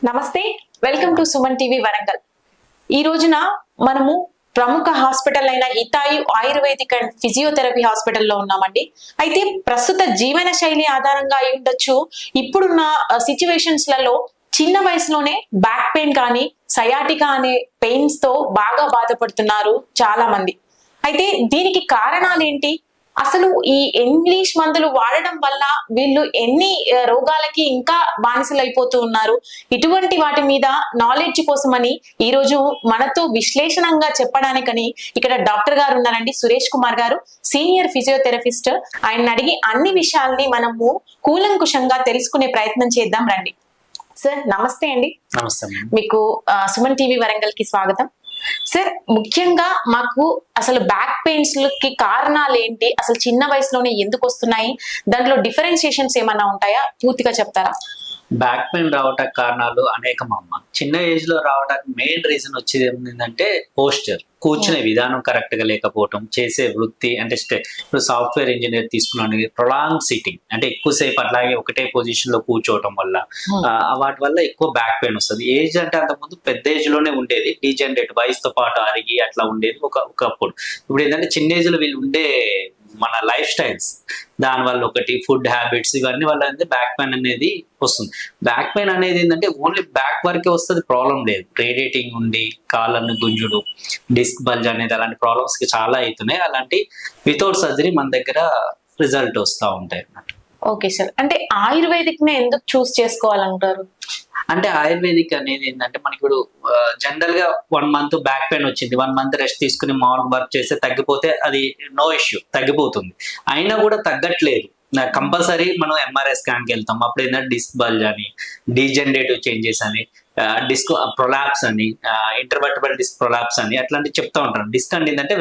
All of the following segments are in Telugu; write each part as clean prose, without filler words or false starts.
నమస్తే, welcome to Suman TV Warangal. ఈ రోజున మనము ప్రముఖ హాస్పిటల్ అయిన హితాయు ఆయుర్వేదిక్ అండ్ ఫిజియోథెరపీ హాస్పిటల్లో ఉన్నామండి. అయితే ప్రస్తుత జీవన శైలి ఆధారంగా అయి ఉండొచ్చు, ఇప్పుడున్న సిచ్యువేషన్స్ లలో చిన్న వయసులోనే బ్యాక్ పెయిన్ కానీ సయాటికా అనే పెయిన్స్ తో బాగా బాధపడుతున్నారు చాలా మంది. అయితే దీనికి కారణాలు ఏంటి? అసలు ఈ ఇంగ్లీష్ మందులు వాడడం వల్ల వీళ్ళు ఎన్ని రోగాలకి ఇంకా బానిసలు అయిపోతూ ఉన్నారు? ఇటువంటి వాటి మీద నాలెడ్జ్ కోసమని ఈ రోజు మనతో విశ్లేషణంగా చెప్పడానికని ఇక్కడ డాక్టర్ గారు ఉన్నారండి, సురేష్ కుమార్ గారు, సీనియర్ ఫిజియోథెరపిస్ట్. ఆయన అడిగి అన్ని విషయాల్ని మనము కూలంకుషంగా తెలుసుకునే ప్రయత్నం చేద్దాం రండి. సార్ నమస్తే అండి. నమస్తే. మీకు సుమన్ టీవీ వరంగల్ కి స్వాగతం. సార్, ముఖ్యంగా మాకు అసలు బ్యాక్ పెయిన్స్ కి కారణాలు ఏంటి, అసలు చిన్న వయసులోనే ఎందుకు వస్తున్నాయి, దాంట్లో డిఫరెన్షియేషన్స్ ఏమన్నా ఉంటాయా, పూర్తిగా చెప్తారా? బ్యాక్ పెయిన్ రావటానికి కారణాలు అనేకం అమ్మ. చిన్న ఏజ్ లో రావడానికి మెయిన్ రీజన్ వచ్చేది ఏంటంటే పోస్చర్, కూర్చునే విధానం కరెక్ట్ గా లేకపోవటం, చేసే వృత్తి అంటే ఇప్పుడు సాఫ్ట్వేర్ ఇంజనీర్ తీసుకున్నాను, ప్రొలాంగ్ సిట్టింగ్ అంటే ఎక్కువసేపు అట్లాగే ఒకటే పొజిషన్ లో కూర్చోవటం వల్ల వాటి వల్ల ఎక్కువ బ్యాక్ పెయిన్ వస్తుంది. ఏజ్ అంటే అంతకుముందు పెద్ద ఏజ్ లోనే ఉండేది, డీజనరేట్ వయసుతో పాటు అరిగి అట్లా ఉండేది ఒకప్పుడు. ఇప్పుడు ఏంటంటే చిన్న ఏజ్ లో వీళ్ళు ఉండే మన లైఫ్ స్టైల్స్ దానివల్ల ఒకటి ఫుడ్ హ్యాబిట్స్ ఇవన్నీ వల్ల బ్యాక్ పెయిన్ అనేది వస్తుంది. బ్యాక్ పెయిన్ అనేది ఏంటంటే ఓన్లీ బ్యాక్ వరకే వస్తుంది, ప్రాబ్లం లేదు. రేడియేటింగ్ ఉండి కాళ్ళను గుంజుడు, డిస్క్ బల్జ్ అనేది అలాంటి ప్రాబ్లమ్స్ కి చాలా అవుతున్నాయి. అలాంటి వితౌట్ సర్జరీ మన దగ్గర రిజల్ట్ వస్తూ ఉంటాయి అన్నమాట. ఓకే సార్, అంటే ఆయుర్వేదిక్ నే ఎందుకు చూస్ చేసుకోవాలంటారు? అంటే ఆయుర్వేదిక్ అనేది ఏంటంటే మనకి ఇప్పుడు జనరల్ గా 1 month బ్యాక్ పెయిన్ వచ్చింది, 1 month రెస్ట్ తీసుకుని మామూలుగా వర్క్ చేస్తే తగ్గిపోతే అది నో ఇష్యూ, తగ్గిపోతుంది. అయినా కూడా తగ్గట్లేదు, కంపల్సరీ మనం ఎంఆర్ఐ స్కాన్కి వెళ్తాం. అప్పుడు ఏంటంటే డిస్క్ బల్జ్ అని, డీజనరేటివ్ చేంజెస్ అని, డిస్క్ ప్రొలాప్స్ అని, ఇంటర్వర్టబుల్ డిస్క్ ప్రొలాప్స్ అని అట్లాంటివి చెప్తా ఉంటారు. డిస్క్ అంటే ఏంటంటే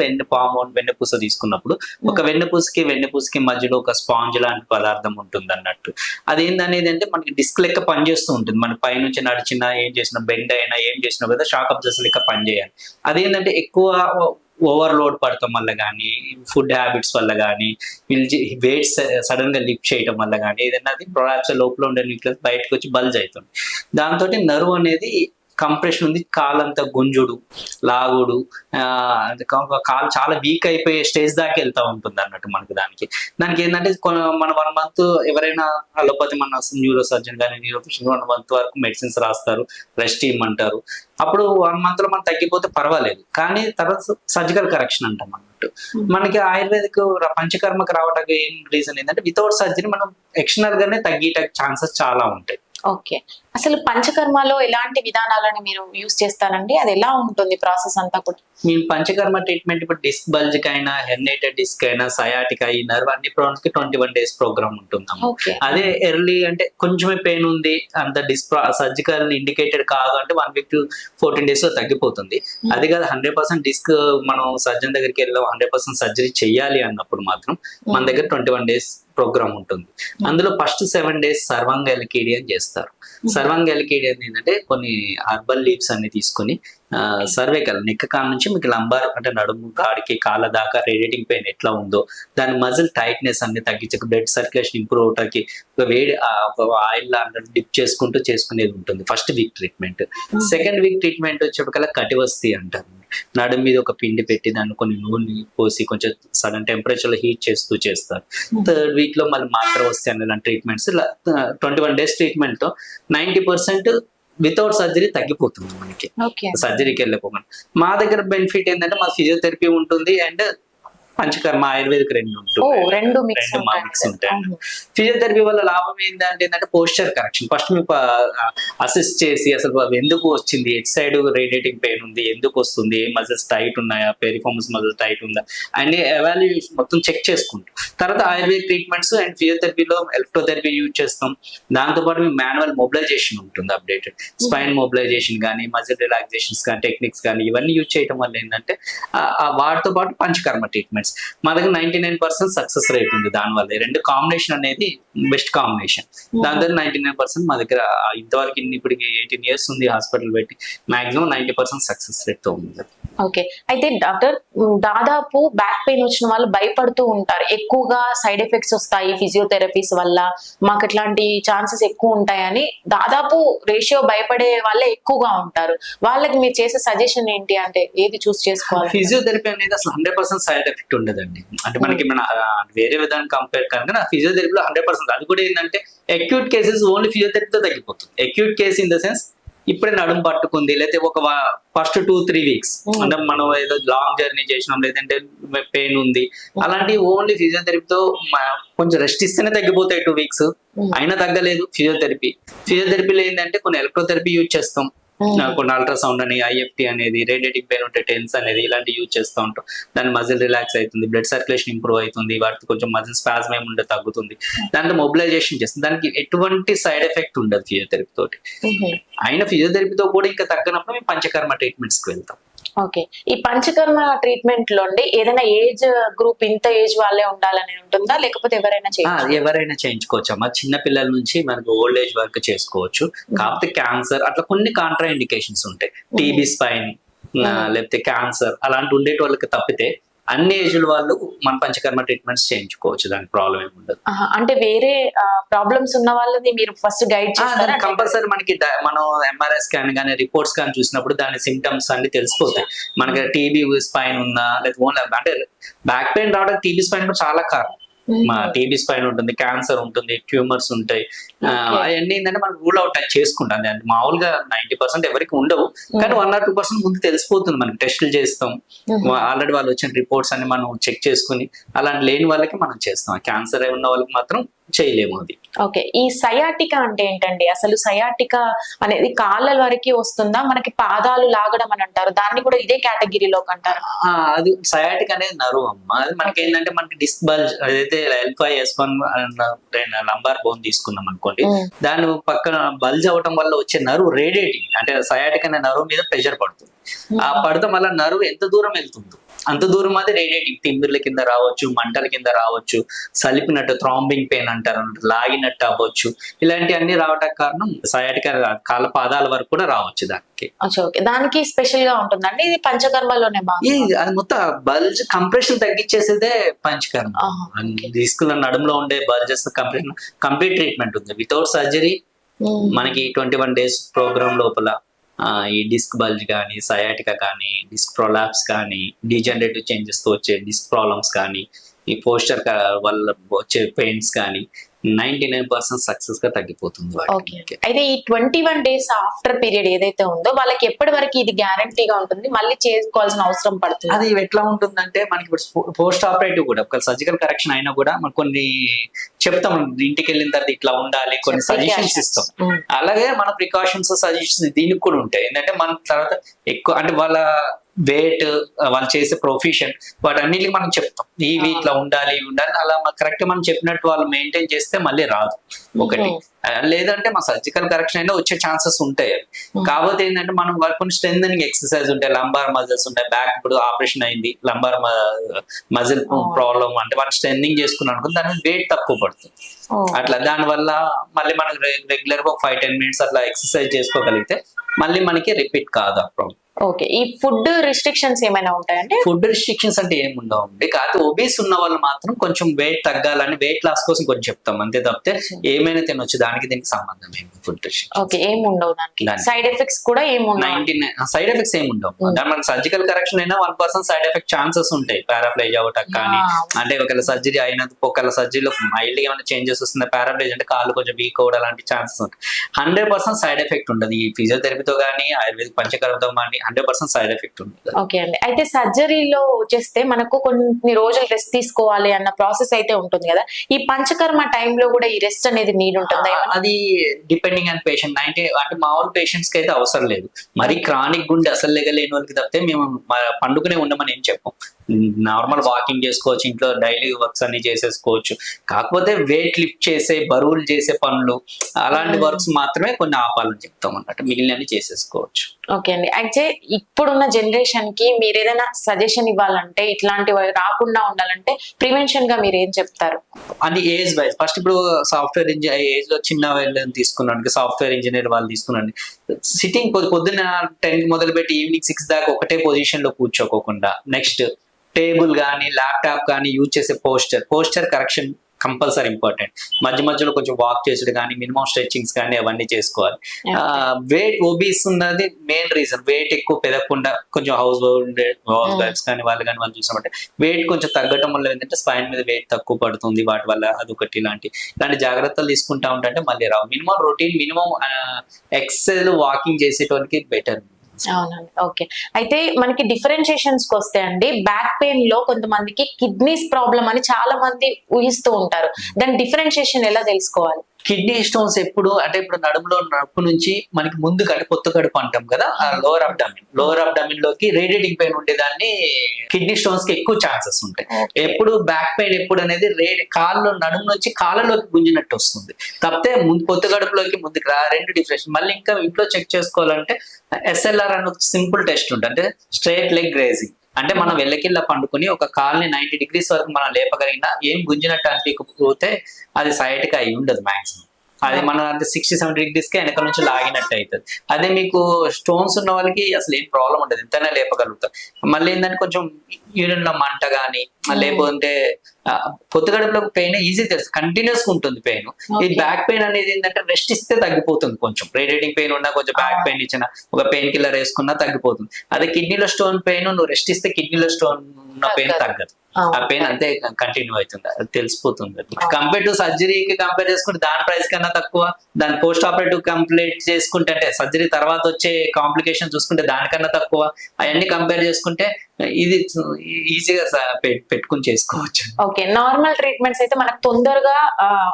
వెన్నపూస తీసుకున్నప్పుడు ఒక వెన్నపూసకి మధ్యలో ఒక స్పాంజ్ లాంటి పదార్థం ఉంటుంది అన్నట్టు. అదేంటనేది అంటే మనకి డిస్క్ లెక్క పనిచేస్తూ ఉంటుంది. మన పైనుంచి నడిచినా ఏం చేసినా బెండ్ అయినా ఏం చేసినా కదా షాక్ అబ్జర్స్ లెక్క పనిచేయాలి. అదేంటంటే ఎక్కువ ఓవర్లోడ్ పడటం వల్ల కానీ, ఫుడ్ హ్యాబిట్స్ వల్ల కానీ, వీళ్ళు వెయిట్స్ సడన్ గా లిఫ్ట్ చేయడం వల్ల కానీ ఏదైనా అది ప్రొలాప్స్ లోపల ఉండే న్యూక్లియస్ బయటకు వచ్చి బల్జ్ అవుతుంది. దాంతో నర్వ్ అనేది కంప్రెషన్ ఉంది, కాలంతా గుంజుడు, లాగుడు, కాలు చాలా వీక్ అయిపోయే స్టేజ్ దాకా వెళ్తా ఉంటుంది అన్నట్టు మనకి. దానికి ఏంటంటే మన 1 month ఎవరైనా అలోపతి మన న్యూరో సర్జన్ కానీ న్యూరోఫిషన్ 1 month వరకు మెడిసిన్స్ రాస్తారు, రెస్ట్ ఇవ్వమంటారు. అప్పుడు 1 month లో మనం తగ్గిపోతే పర్వాలేదు, కానీ తర్వాత సర్జికల్ కరెక్షన్ అంటాం అన్నట్టు. మనకి ఆయుర్వేదిక్ పంచకర్మకు రావడానికి ఏం రీజన్ ఏంటంటే వితౌట్ సర్జరీ మనం ఎక్స్టర్నల్ గానే తగ్గేట ఛాన్సెస్ చాలా ఉంటాయి. ఓకే, అసలు పంచకర్మలో ఎలాంటి విధానాలను మీరు యూస్ చేస్తారండి? అది ఎలా ఉంటుంది ప్రాసెస్ అంతా కూడా? మేము పంచకర్మ ట్రీట్మెంట్ ఇప్పుడు డిస్క్ బల్జ్ కైనా, హెర్నియేటెడ్ డిస్క్ అయినా, సయాటికా, ఈ నర్వ్ అన్ని ప్రాబ్లమ్స్ కి 21 days ప్రోగ్రామ్ ఉంటుందమ్మా. అదే ఎర్లీ అంటే కొంచెమే పెయిన్ ఉంది, అంత డిస్క్ సర్జికల్ ఇండికేటెడ్ కాదు అంటే 1 week to 14 days లో తగ్గిపోతుంది. అది కాదు 100% డిస్క్ మనం సర్జన్ దగ్గరికి వెళ్ళాం 100% సర్జరీ చెయ్యాలి అన్నప్పుడు మాత్రం మన దగ్గర 21 days ప్రోగ్రామ్ ఉంటుంది. అందులో ఫస్ట్ 7 days సర్వాంగ ఎల్కేడి అని చేస్తారు. సర్వాంగ ఎల్కేడి అని ఏంటంటే కొన్ని హర్బల్ లీవ్స్ అన్ని తీసుకొని సర్వైకల్ నెక్ కాడ నుంచి మీకు లంబార్ అంటే నడుము కాడికి కాళ్ళ దాకా రేడియేటింగ్ పెయిన్ ఎట్లా ఉందో దాని మజిల్ టైట్నెస్ అన్ని తగ్గించక బ్లడ్ సర్క్యులేషన్ ఇంప్రూవ్ అవడానికి ఒక వేడి ఒక ఆయిల్ డిప్ చేసుకునేది ఉంటుంది first week treatment. Second week treatment వచ్చేప్పటికల్లా కటివస్తి అంటారు. నడుము మీద ఒక పిండి పెట్టి దాన్ని కొన్ని నూనె పోసి కొంచెం సడన్ టెంపరేచర్ లో హీట్ చేస్తారు. థర్డ్ వీక్ లో మళ్ళీ మాత్ర వస్తే అనే ట్రీట్మెంట్స్ 21 days ట్రీట్మెంట్ తో 90% వితౌట్ సర్జరీ తగ్గిపోతుంది మనకి, సర్జరీకి వెళ్ళిపోకుండా. మా దగ్గర బెనిఫిట్ ఏంటంటే మా ఫిజియోథెరపీ ఉంటుంది అండ్ పంచకర్మ ఆయుర్వేదిక్ రెండు మిక్స్ ఉంటాయి. ఫిజియోథెరపీ వల్ల లాభం ఏంటంటే పోస్చర్ కరెక్షన్. ఫస్ట్ మీకు అసిస్ట్ చేసి అసలు ఎందుకు వచ్చింది, ఎట్ సైడ్ రేడియేటింగ్ పెయిన్ ఉంది, ఎందుకు వస్తుంది, ఏ మజిల్స్ టైట్ ఉన్నాయా, పెరిఫార్మన్స్ మజిల్స్ టైట్ ఉందా అన్ని ఎవాల్యుయేషన్ మొత్తం చెక్ చేసుకుంటాం. తర్వాత ఆయుర్వేదిక్ ట్రీట్మెంట్స్ అండ్ ఫిజియోథెరపీలో ఎలక్ట్రోథెరపీ యూజ్ చేస్తాం. దాంతోపాటు మీకు మాన్యువల్ మొబిలైజేషన్ ఉంటుంది, అప్డేటెడ్ స్పైన్ మొబిలైజేషన్ కానీ, మజిల్ రిలాక్సేషన్స్ కానీ, టెక్నిక్స్ కానీ ఇవన్నీ యూజ్ చేయడం వల్ల ఏంటంటే వాటితో పాటు పంచకర్మ ట్రీట్మెంట్ ట్రీట్మెంట్స్. మా దగ్గర 99% సక్సెస్ రేట్ ఉంది దానివల్ల. రెండు కాంబినేషన్ అనేది బెస్ట్ కాంబినేషన్. దాని దగ్గర 99% మా దగ్గర ఇంతవరకు ఇప్పటికి 18 years ఉంది హాస్పిటల్ పెట్టి, మాక్సిమం 90% సక్సెస్ రేట్ తో ఉంది. ఓకే, అయితే డాక్టర్ దాదాపు బ్యాక్ పెయిన్ వచ్చిన వాళ్ళు భయపడుతూ ఉంటారు, ఎక్కువగా సైడ్ ఎఫెక్ట్స్ వస్తాయి ఫిజియోథెరపీస్ వల్ల, మాకు ఇట్లాంటి ఛాన్సెస్ ఎక్కువ ఉంటాయని దాదాపు రేషియో భయపడే వాళ్ళే ఎక్కువగా ఉంటారు. వాళ్ళకి మీరు చేసే సజెషన్ ఏంటి, అంటే ఏది చూస్ చేసుకోవాలి? ఫిజియోథెరపీ అనేది అసలు 100% సైడ్ ఎఫెక్ట్ ఉండదండి. అంటే మనకి మన వేరే విధానం కంపేర్ కనుక ఫిజియోథెరపీలో 100%. అది కూడా ఏంటంటే అక్యూట్ కేసెస్ ఓన్లీ ఫిజియోథెరపీతో తగ్గిపోతుంది. Acute case in the sense ఇప్పుడే నడుము పట్టుకుంది, లేకపోతే ఒక ఫస్ట్ 2-3 weeks అంటే మనం ఏదో లాంగ్ జర్నీ చేసినాం, లేదంటే పెయిన్ ఉంది, అలాంటి ఓన్లీ ఫిజియోథెరపీతో కొంచెం రెస్ట్ ఇస్తేనే తగ్గిపోతాయి. 2 weeks అయినా తగ్గలేదు ఫిజియోథెరపీలో ఏంటంటే కొన్ని ఎలక్ట్రోథెరపీ యూజ్ చేస్తాం, కొన్ని అల్ట్రాసౌండ్ అని, IFT అనేది, రేడియేటింగ్ పెయిన్ ఉంటే టెన్స్ అనేది, ఇలాంటి యూజ్ చేస్తూ ఉంటాం. దాని మజిల్ రిలాక్స్ అవుతుంది, బ్లడ్ సర్క్యులేషన్ ఇంప్రూవ్ అవుతుంది, వాటికి కొంచెం మజిల్ స్పాజం ఏమి ఉంటే తగ్గుతుంది, దాంట్లో మొబిలైజేషన్ చేస్తుంది. దానికి ఎటువంటి సైడ్ ఎఫెక్ట్ ఉండదు ఫిజియోథెరపీ తోటి. అయినా ఫిజియోథెరపీతో కూడా ఇంకా తగ్గనప్పుడు మేము పంచకర్మ ట్రీట్మెంట్స్ కి వెళ్తాం. ఓకే, ఈ పంచకర్మ ట్రీట్మెంట్ లో ఏదైనా ఏజ్ గ్రూప్, ఇంత ఏజ్ వాళ్ళే ఉండాలని ఉంటుందా, లేకపోతే ఎవరైనా ఎవరైనా చేయించుకోవచ్చు అమ్మా. చిన్న పిల్లల నుంచి మనకు ఓల్డ్ ఏజ్ వరకు చేసుకోవచ్చు. కాకపోతే క్యాన్సర్ అట్లా కొన్ని కాంట్రా ఇండికేషన్స్ ఉంటాయి, టీబీ స్పైన్ లేకపోతే క్యాన్సర్ అలాంటి ఉండేటి వాళ్ళకి తప్పితే అన్ని ఏజ్ల వాళ్ళు మన పంచకర్మ ట్రీట్మెంట్స్ చేయించుకోవచ్చు, దానికి ప్రాబ్లం ఏమి ఉండదు. అంటే వేరే ప్రాబ్లమ్స్ ఉన్న వాళ్ళని మీరు ఫస్ట్ గైడ్ చేస్తారా? కంపల్సరీ మనకి మనం MRI స్కాన్ కానీ రిపోర్ట్స్ కానీ చూసినప్పుడు దాని సిమ్టమ్స్ అన్ని తెలిసిపోతాయి. మనకి టీబీ స్పైన్ ఉందా, లేదా ఓన్లీ అంటే బ్యాక్ పెయిన్ రావడానికి టీబీ స్పైన్ కూడా చాలా కారణం. మా టీబీ స్పైన్ ఉంటుంది, క్యాన్సర్ ఉంటుంది, ట్యూమర్స్ ఉంటాయి. అవన్నీ ఏంటంటే మనం రూల్ అవుట్ చేసుకుంటాం. మామూలుగా 90% ఎవరికి ఉండవు, కానీ 1 or 2% ముందు తెలిసిపోతుంది. మనం టెస్టులు చేస్తాం, ఆల్రెడీ వాళ్ళు వచ్చిన రిపోర్ట్స్ అన్ని మనం చెక్ చేసుకుని అలాంటి లేని వాళ్ళకి మనం చేస్తాం. క్యాన్సర్ ఉన్న వాళ్ళకి మాత్రం చేయలేము అది. ఓకే, ఈ సయాటికా అంటే ఏంటండి అసలు? సయాటికా అనేది కాళ్ళ వరకు వస్తుందా, మనకి పాదాలు లాగడం అని అంటారు, దాన్ని కూడా ఇదే కేటగిరీలోకి అంటారు? అది సయాటిక్ అనేది నరువు అమ్మ. అది మనకి ఏంటంటే మనకి డిస్క్ బల్జ్ ఏదైతే L5-S1 లంబార్ బోన్ తీసుకున్నాం అనుకోండి, దాని పక్కన బల్జ్ అవటం వల్ల వచ్చే నరువు రేడియేటింగ్, అంటే సయాటిక్ అనే నరువు మీద ప్రెషర్ పడుతుంది. ఆ పడటం వల్ల నరువు ఎంత దూరం వెళ్తుందో అంత దూరం అది రేడియేటింగ్, తిమ్మిర్ల కింద రావచ్చు, మంటల కింద రావచ్చు, సలిపినట్టు థ్రాంబింగ్ పెయిన్ అంటారు, లాగినట్టు అవ్వచ్చు, ఇలాంటివన్నీ రావడానికి కారణం సయాటికా. కాళ్ళ పాదాల వరకు కూడా రావచ్చు దానికి. దానికి స్పెషల్ గా ఉంటుందండి ఇది పంచకర్మలోనే? అది మొత్తం బల్జ్ కంప్రెషన్ తగ్గించేసేదే పంచకర్మ. డిస్కుల నడుములో ఉండే బల్జెస్ కంప్రెషన్ కంప్లీట్ ట్రీట్మెంట్ ఉంది వితౌట్ సర్జరీ. మనకి 21 days ప్రోగ్రామ్ లోపల ఈ డిస్క్ బల్జ్ కానీ, సయాటికా కానీ, డిస్క్ ప్రొలాప్స్ కానీ, డీజనరేటివ్ చేంజెస్ తో వచ్చే డిస్క్ ప్రాబ్లమ్స్ కానీ, ఈ పోస్చర్ వల్ల వచ్చే పెయిన్స్ కానీ 99% సక్సెస్ గా తగ్గిపోతుంది. అయితే ఈ 21 days ఆఫ్టర్ పీరియడ్ ఏదైతే ఉందో వాళ్ళకి ఎప్పటి వరకు ఇది గ్యారంటీగా ఉంటుంది, మళ్ళీ చేసుకోవాల్సిన అవసరం పడుతుంది? అది ఎట్లా ఉంటుందంటే మనకి ఇప్పుడు పోస్ట్ ఆపరేటివ్ కూడా ఒక సర్జికల్ కరెక్షన్ అయినా కూడా మనకు కొన్ని చెప్తాం, ఇంటికి వెళ్ళిన తర్వాత ఇట్లా ఉండాలి, కొన్ని సజెషన్స్ ఇస్తాం. అలాగే మన ప్రికాషన్స్ సజెషన్స్ దీనికి కూడా ఉంటాయి. ఏంటంటే మన తర్వాత ఎక్కువ అంటే వాళ్ళ వెయిట్, వాళ్ళు చేసే ప్రొఫెషన్, వాటన్నిటికి మనం చెప్తాం ఇవి ఇట్లా ఉండాలి అలా కరెక్ట్ మనం చెప్పినట్టు వాళ్ళు మెయింటైన్ చేస్తే మళ్ళీ రాదు ఒకటి. లేదంటే మా సర్జికల్ కరెక్షన్ అయినా వచ్చే ఛాన్సెస్ ఉంటాయి. కాకపోతే ఏంటంటే మనం కొన్ని స్ట్రెంథనింగ్ ఎక్సర్సైజ్ ఉంటాయి, లంబార్ మజిల్స్ ఉంటాయి. బ్యాక్ ఇప్పుడు ఆపరేషన్ అయింది, లంబార్ మజిల్ ప్రాబ్లం అంటే వాళ్ళు స్ట్రెంథనింగ్ చేసుకున్నాం అనుకో, దాని వెయిట్ తక్కువ పడుతుంది. అట్లా దానివల్ల మళ్ళీ మనకు రెగ్యులర్ గా 5-10 minutes అట్లా ఎక్సర్సైజ్ చేసుకోగలిగితే మళ్ళీ మనకి రిపీట్ కాదు ఆ ప్రాబ్లం. ఓకే, ఈ ఫుడ్ రిస్ట్రిక్షన్స్ ఏమైనా ఉంటాయంటే? ఫుడ్ రిస్ట్రిక్షన్స్ అంటే ఏమి ఉండవండి. కాకపోతే ఒబీస్ ఉన్న వాళ్ళు మాత్రం కొంచెం వెయిట్ తగ్గాలని వెయిట్ లాస్ కోసం కొంచెం చెప్తాం అంతే తప్పితే ఏమైనా తినొచ్చు, దానికి దీనికి సంబంధం ఏమి ఫుడ్ రిస్ట్రిక్షన్. ఓకే, ఏమి ఉండవు దానికి. సైడ్ ఎఫెక్ట్స్ కూడా ఏమి ఉండవు? 99 సైడ్ ఎఫెక్ట్స్ ఏమి ఉండవు. దాని మనకి సర్జికల్ కరెక్షన్ అయినా 1% సైడ్ ఎఫెక్ట్ ఛాన్సెస్ ఉంటాయి. పారాప్లైజ్ అవటం కానీ, అంటే ఒకవేళ సర్జరీ అయినందుకు ఒకవేళ సర్జరీలో మైల్డ్ గా ఏమైనా చేంజెస్ వస్తుంది, పారాప్లైజ్ అంటే కాళ్ళు కొంచెం వీక్ అవడం అలాంటి ఛాన్సెస్ ఉంటాయి. 100% సైడ్ ఎఫెక్ట్ ఉండదు. ఈ ఫిజియోథెరపీతో కానీ ఆయుర్వేదిక్ పంచకర్మతో కానీ 100% సైడ్ ఎఫెక్ట్ ఉంటుంది. ఓకే అండి, అయితే సర్జరీలో వచ్చేస్తే మనకు కొన్ని రోజులు రెస్ట్ తీసుకోవాలి అన్న ప్రాసెస్ అయితే ఉంటుంది కదా, ఈ పంచకర్మ టైంలో కూడా ఈ రెస్ట్ అనేది నీడ్ ఉంటుందా? అది డిపెండింగ్ ఆన్ పేషెంట్. అంటే మామూలు పేషెంట్స్ కి అయితే అవసరం లేదు. మరి క్రానిక్ గుండె అసలు లేని వాళ్ళకి తప్పితే మేము పండుకునే ఉండమని ఏం చెప్పం. నార్మల్ వాకింగ్ చేసుకోవచ్చు, ఇంట్లో డైలీ వర్క్స్ అన్ని చేసేసుకోవచ్చు. కాకపోతే వెయిట్ లిఫ్ట్ చేసే, బరువులు చేసే పనులు అలాంటి వర్క్స్ మాత్రమే కొన్ని ఆపాలని చెప్తాం అన్నట్టు, మిగిలిన చేసేసుకోవచ్చు. ఓకే అండి. అయితే ఇప్పుడున్న జనరేషన్ కి మీరు ఏదైనా సజెషన్ ఇవ్వాలంటే, ఇట్లాంటివి రాకుండా ఉండాలంటే ప్రివెన్షన్ గా మీరు ఏం చెప్తారు? అని ఏజ్ వైజ్ ఫస్ట్ ఇప్పుడు సాఫ్ట్వేర్ ఏజ్ లో చిన్న వాళ్ళని తీసుకున్నాను, సాఫ్ట్వేర్ ఇంజనీర్ వాళ్ళు తీసుకున్నాను, సిట్టింగ్ పొద్దున్న 10 మొదలు పెట్టి ఈవినింగ్ 6 దాకా ఒకటే పొజిషన్ లో కూర్చోకోకుండా, నెక్స్ట్ టేబుల్ కానీ ల్యాప్టాప్ కానీ యూజ్ చేసే పోస్చర్ కరెక్షన్ కంపల్సరీ ఇంపార్టెంట్. మధ్య మధ్యలో కొంచెం వాక్ చేసుడు కానీ, మినిమం స్ట్రెచింగ్స్ కానీ అవన్నీ చేసుకోవాలి. వెయిట్ ఓబీస్ ఉన్నది మెయిన్ రీజన్. వెయిట్ ఎక్కువ పెరగకుండా కొంచెం హౌస్ వైఫ్స్ కానీ వాళ్ళు చూసినట్టే వెయిట్ కొంచెం తగ్గడం వల్ల ఏంటంటే స్పైన్ మీద వెయిట్ తక్కువ పడుతుంది, వాటి వల్ల అదొకటి. ఇలాంటి జాగ్రత్తలు తీసుకుంటా ఉంటే మళ్ళీ రావు. Minimum routine, minimum exercise walking చేసేటోనికి బెటర్. అవునండి. ఓకే. అయితే మనకి డిఫరెన్షియేషన్స్ కి వస్తే అండి, బ్యాక్ పెయిన్ లో కొంతమందికి కిడ్నీస్ ప్రాబ్లం అని చాలా మంది ఊహిస్తూ ఉంటారు. దాని డిఫరెన్షియేషన్ ఎలా తెలుసుకోవాలి? కిడ్నీ స్టోన్స్ ఎప్పుడు అంటే ఇప్పుడు నడుములో నడుపు నుంచి మనకి ముందు పొత్తు కడుపు అంటాం కదా, లోవర్ అబ్డామిన్ లోకి రేడియేటింగ్ పెయిన్ ఉండేదాన్ని కిడ్నీ స్టోన్స్ కి ఎక్కువ ఛాన్సెస్ ఉంటాయి. ఎప్పుడు బ్యాక్ పెయిన్ ఎప్పుడు అనేది కాళ్ళు నడుము నుంచి కాళ్ళలోకి గుంజినట్టు వస్తుంది తప్పితే ముందు పొత్తు కడుపులోకి ముందుకు రెండు డిఫరెన్స్. మళ్ళీ ఇంకా ఇంట్లో చెక్ చేసుకోవాలంటే SLR అనే సింపుల్ టెస్ట్ ఉంటుంది, అంటే స్ట్రైట్ లెగ్ రేజింగ్. అంటే మనం వెళ్ళకిల్లా పండుకొని ఒక కాల్ని 90 degrees వరకు మనం లేపగలిగినా ఏం గుంజినట్టు అనిపించకపోతే అది సైటిక్ అయి ఉండదు మాక్సిమం. అది మనం అంటే 60-70 degrees కి వెనక నుంచి లాగినట్టు అవుతుంది. అదే మీకు స్టోన్స్ ఉన్న వాళ్ళకి అసలు ఏం ప్రాబ్లం ఉండదు, ఎంతైనా లేపగలుగుతారు. మళ్ళీ ఏంటంటే కొంచెం యూరిన్ లో మంట కానీ, లేకపోతే పొత్తు గడుపులో పెయిన్ ఈజీ తెలుసు, కంటిన్యూస్ గా ఉంటుంది పెయిన్. ఈ బ్యాక్ పెయిన్ అనేది ఏంటంటే రెస్ట్ ఇస్తే తగ్గిపోతుంది. కొంచెం రేడియేటింగ్ పెయిన్ ఉన్నా కొంచెం బ్యాక్ పెయిన్ ఇచ్చిన ఒక పెయిన్ కిల్లర్ వేసుకున్నా తగ్గిపోతుంది. అదే కిడ్నీలో స్టోన్ పెయిన్ నువ్వు రెస్ట్ ఇస్తే కిడ్నీలో స్టోన్ ఉన్న పెయిన్ తగ్గదు, ఆ పెయిన్ అంతే కంటిన్యూ అవుతుంది, అది తెలిసిపోతుంది. కంపేర్ టు సర్జరీకి కంపేర్ చేసుకుంటే దాని ప్రైస్ కన్నా తక్కువ, దాని పోస్ట్ ఆపరేటివ్ కంప్లీట్ చేసుకుంటే అంటే సర్జరీ తర్వాత వచ్చే కాంప్లికేషన్ చూసుకుంటే దానికన్నా తక్కువ. అవన్నీ కంపేర్ చేసుకుంటే ఇది ఈజీగా పెట్టుకుని చేసుకోవచ్చు. ఓకే. నార్మల్ ట్రీట్మెంట్స్ అయితే మనకు తొందరగా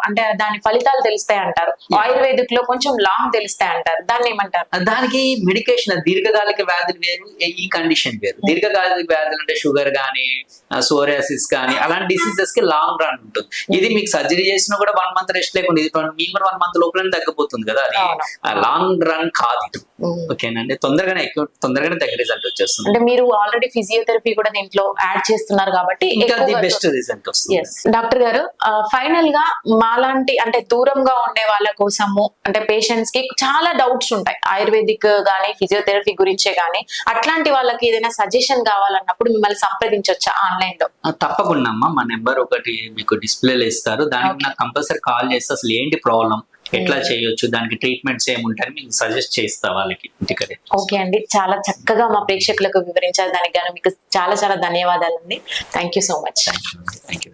అంటే దాని ఫలితాలు తెలుస్తాయి అంటారు, ఆయుర్వేదిక్ లో కొంచెం లాంగ్ తెలుస్తాయి అంటారు, దాన్ని ఏమంటారు? దానికి మెడికేషన్ దీర్ఘకాలిక వ్యాధులు వేరు, ఈ కండిషన్ వేరు. దీర్ఘకాలిక వ్యాధులు అంటే షుగర్ కానీ, సోరియాసిస్ కానీ అలాంటి డిసీజెస్ కి లాంగ్ రన్ ఉంటుంది. ఇది మీకు సర్జరీ చేసినా కూడా 1 month రెస్ట్ లేకుండా ఇది 1 month లోపలనే తగ్గిపోతుంది కదా, అది లాంగ్ రన్ కాదు ఇది. ఓకేనండి, తొందరగానే తగ్గ రిజల్ట్ వచ్చేస్తుంది. అంటే మీరు ఆల్రెడీ ఫిజియోథెరపీ కూడా దీంట్లో యాడ్ చేస్తున్నారు కాబట్టి ఇంకా బెస్ట్ రిజల్ట్ వస్తుంది. డాక్టర్ గారు, ఫైనల్ గా మాలాంటి అంటే దూరంగా ఉండే వాళ్ళ కోసము, అంటే పేషెంట్స్ కి చాలా డౌట్స్ ఉంటాయి ఆయుర్వేదిక్ గానీ ఫిజియోథెరపీ గురించే గానీ, అట్లాంటి వాళ్ళకి ఏదైనా సజెషన్ కావాలన్నప్పుడు మిమ్మల్ని సంప్రదించొచ్చా ఆన్లైన్ లో? తప్పకుండా అమ్మా, మా నెంబర్ ఒకటి మీకు డిస్ప్లేలో ఇస్తారు, దానికి నాకు కంపల్సరీ కాల్ చేస్తే అసలు ఏంటి ప్రాబ్లం, ఎట్లా చేయొచ్చు, దానికి ట్రీట్మెంట్స్ ఏముంటాయని మీకు సజెస్ట్ చేస్తా వాళ్ళకి ఇంటికడే. ఓకే అండి, చాలా చక్కగా మా ప్రేక్షకులకు వివరించారు, దానికి గాను మీకు చాలా ధన్యవాదాలండి. Thank you so much. Thank you.